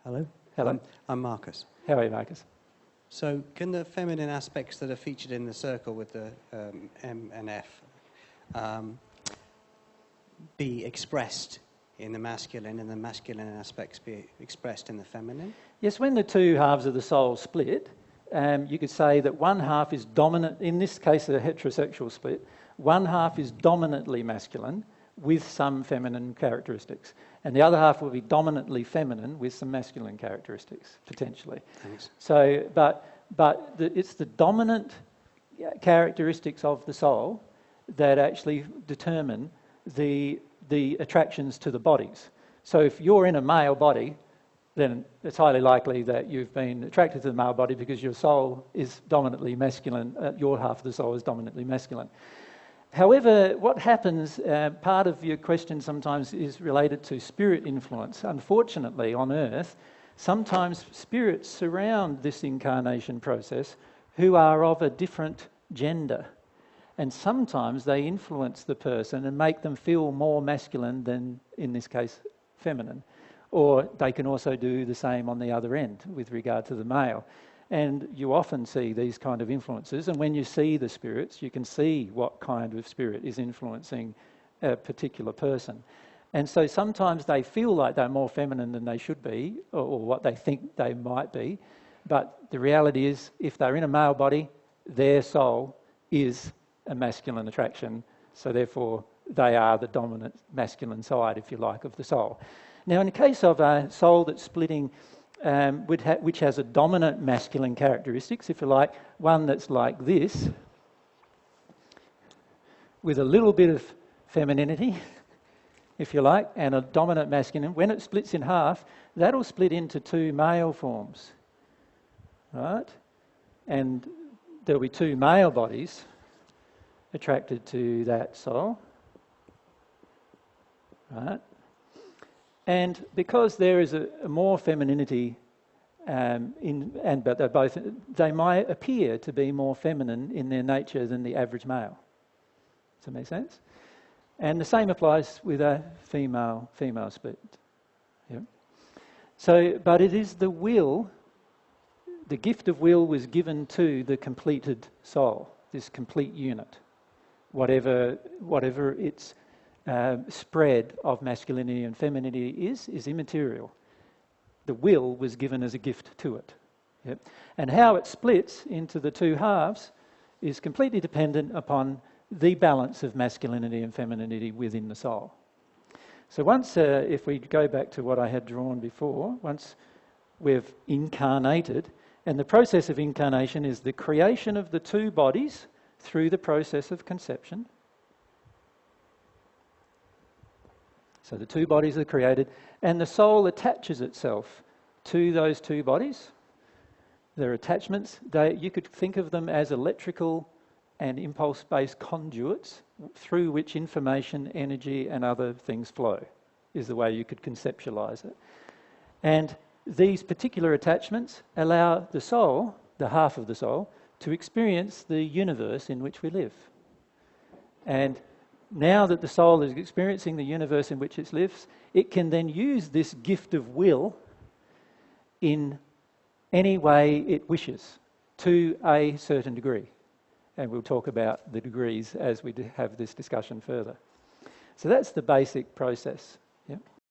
Hello. Hello. I'm Marcus. How are you, Marcus? So can the feminine aspects that are featured in the circle with the M and F be expressed in the masculine and the masculine aspects be expressed in the feminine? Yes, when the two halves of the soul split, you could say that one half is dominant, in this case a heterosexual split, one half is dominantly masculine with some feminine characteristics, and the other half will be dominantly feminine with some masculine characteristics, potentially. Thanks. So, it's the dominant characteristics of the soul that actually determine the attractions to the bodies. So if you're in a male body, then it's highly likely that you've been attracted to the male body because your soul is dominantly masculine, your half of the soul is dominantly masculine. However, what happens, part of your question sometimes is related to spirit influence. Unfortunately, on Earth, sometimes spirits surround this incarnation process who are of a different gender. And sometimes they influence the person and make them feel more masculine than, in this case, feminine. Or they can also do the same on the other end with regard to the male. And you often see these kind of influences, and when you see the spirits, you can see what kind of spirit is influencing a particular person. And so sometimes they feel like they're more feminine than they should be, or what they think they might be, but the reality is, if they're in a male body, their soul is a masculine attraction, so therefore they are the dominant masculine side, if you like, of the soul. Now, in the case of a soul that's splitting, which has a dominant masculine characteristics, if you like, one that's like this, with a little bit of femininity, if you like, and a dominant masculine, when it splits in half, that'll split into two male forms, right? And there'll be two male bodies attracted to that soul, right? And because there is a more femininity but they might appear to be more feminine in their nature than the average male. Does that make sense? And the same applies with a female split. Yeah. So, but it is the will, the gift of will was given to the completed soul, this complete unit, whatever its spread of masculinity and femininity is immaterial. The will was given as a gift to it. Yep. And how it splits into the two halves is completely dependent upon the balance of masculinity and femininity within the soul. So once, if we go back to what I had drawn before, once we've incarnated, and the process of incarnation is the creation of the two bodies through the process of conception. So the two bodies are created, and the soul attaches itself to those two bodies. Their attachments, you could think of them as electrical and impulse-based conduits through which information, energy, and other things flow, is the way you could conceptualize it. And these particular attachments allow the soul, the half of the soul, to experience the universe in which we live. And now that the soul is experiencing the universe in which it lives, it can then use this gift of will in any way it wishes, to a certain degree. And we'll talk about the degrees as we have this discussion further. So that's the basic process.